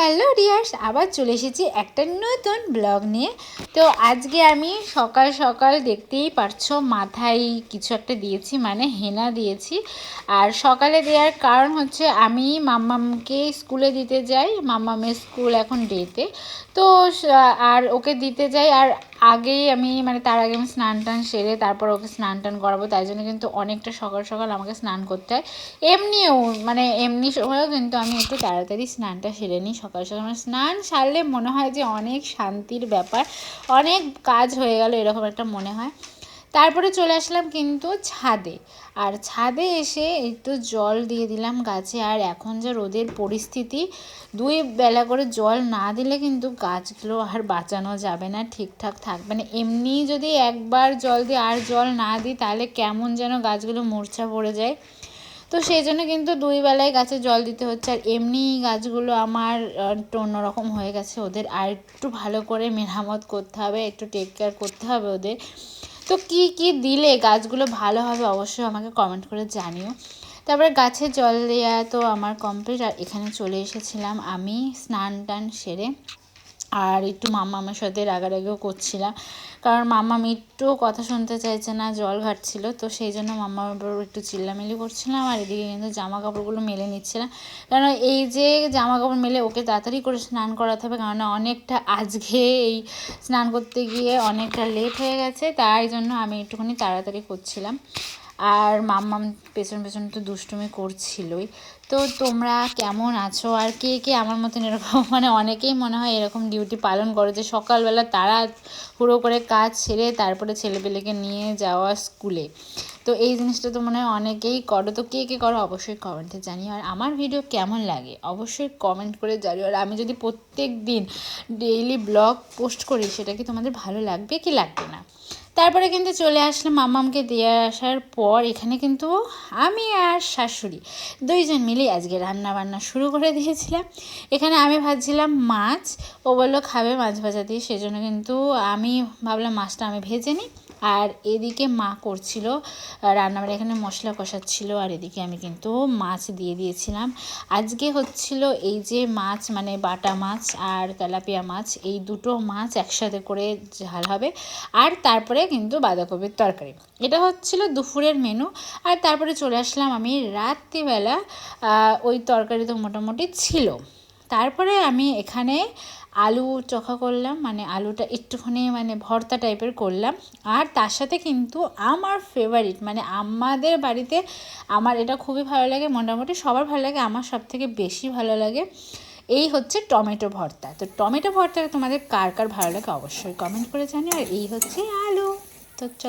Hello dears, আবার চলে এসেছি একটা নতুন ব্লগ নিয়ে। তো আজকে আমি সকাল সকাল দেখতেই পারছো মাথায় কিছু একটা দিয়েছি, মানে হেনা দিয়েছি। আর সকালে দেওয়ার কারণ হচ্ছে আমি মাম্মামকে স্কুলে দিতে যাই, মাম্মামের স্কুল এখন ডেতে। তো আর ওকে দিতে যাই, আর আগেই আমি মানে তার আগে আমি স্নান টান সেরে তারপর ওকে স্নান টান করাবো, তাই জন্য কিন্তু অনেকটা সকাল সকাল আমাকে স্নান করতে হয়। এমনিও মানে এমনি সময়ও কিন্তু আমি একটু তাড়াতাড়ি স্নানটা সেরে নিই সকাল সকাল। স্নান সারলে মনে হয় যে অনেক শান্তির ব্যাপার, অনেক কাজ হয়ে গেল এরকম একটা মনে হয়। তারপরে চলে আসলাম কিন্তু ছাদে, আর ছাদে এসে একটু জল দিয়ে দিলাম গাছে। আর এখন যে রোদের পরিস্থিতি, 2 বেলা করে জল না দিলে কিন্তু গাছগুলো আর বাঁচানো যাবে না, ঠিকঠাক থাকবে না। এমনি যদি একবার জল দিই আর জল না দিই তাহলে কেমন যেন গাছগুলো মূর্ছা পড়ে যায়। তো সেই জন্য কিন্তু 2 বেলায় গাছে জল দিতে হচ্ছে। আর এমনি গাছগুলো আমার একটু অন্যরকম হয়ে গেছে, ওদের আর একটু ভালো করে মেরামত করতে হবে, একটু টেক কেয়ার করতে হবে ওদের। তো কি কি দিলে গাছগুলো ভালো হবে অবশ্যই আমাকে কমেন্ট করে জানিও। তারপরে গাছে জল দেওয়া তো আমার কমপ্লিট, আর এখানে চলে এসেছিলাম আমি স্নান টান সেরে। আর একটু মাম্মামের সাথে রাগারাগিও করছিলাম, কারণ মাম্মাম একটু কথা শুনতে চাইছে না, জল ঘাটছিল। তো সেই জন্য মাম্মামের উপর একটু চিল্লামিল্লি করছিলাম। আর এদিকে কিন্তু জামা কাপড়গুলো মেলে নিচ্ছিলাম, কারণ এই যে জামা কাপড় মেলে ওকে তাড়াতাড়ি করে স্নান করাতে হবে, কারণ অনেকটা আজকে এই স্নান করতে গিয়ে অনেকটা লেট হয়ে গেছে, তাই জন্য আমি একটুখানি তাড়াতাড়ি করছিলাম। আর মাম্মাম পেছন পেছন তো দুষ্টুমি করছিলই। তো তোমরা কেমন আছো, আর কে কে আমার মতন এরকম মানে অনেকেই মনে হয় এরকম ডিউটি পালন করো যে সকালবেলা তাড়াহুড়ো করে কাজ সেরে তারপরে ছেলেপেলেকে নিয়ে যাওয়া স্কুলে। তো এই জিনিসটা তো মনে হয় অনেকেই করো। তো কে কে করো অবশ্যই কমেন্টে জানিও। আর আমার ভিডিও কেমন লাগে অবশ্যই কমেন্ট করে জানিও। আর আমি যদি প্রত্যেক দিন ডেইলি ব্লগ পোস্ট করি সেটা কি তোমাদের ভালো লাগবে কি লাগবে না। তারপরে কিন্তু চলে আসলাম মাম্মামকে দিয়ে আসার পর, এখানে কিন্তু আমি আর শাশুড়ি 2 জন মিলে আজকে রান্না বান্না শুরু করে দিয়েছিলাম। এখানে আমি ভাজছিলাম মাছ, ও বললো খাবে মাছ ভাজা দিয়ে, সেজন্য কিন্তু আমি ভাবলাম মাছটা আমি ভেজে নিই। আর এদিকে মা করছিল রান্নাবাড়ি, এখানে মশলা কষাচ্ছিল, আর এদিকে আমি কিন্তু মাছ দিয়ে দিয়েছিলাম। আজকে হচ্ছিল এই যে মাছ মানে বাটা মাছ আর তেলাপিয়া মাছ, এই দুটো মাছ একসাথে করে ঝাল হবে। আর তারপরে কিন্তু বাঁধাকপির তরকারি, এটা হচ্ছিল দুপুরের মেনু। আর তারপরে চলে আসলাম আমি রাত্রিবেলা, ওই তরকারি তো মোটামুটি ছিল। তারপরে আমি এখানে আলু চোখা করলাম, মানে আলুটা একটুখানি মানে ভর্তা টাইপের করলাম। আর তার সাথে কিন্তু আমার ফেভারিট, মানে আমাদের বাড়িতে আমার এটা খুবই ভালো লাগে, মোটামুটি সবার ভালো লাগে, আমার সব থেকে বেশি ভালো লাগে এই হচ্ছে টমেটো ভর্তা। তো টমেটো ভর্তাটা তোমাদের কার কার ভালো লাগে অবশ্যই কমেন্ট করে জানিও। আর এই হচ্ছে আলু। তো চলো।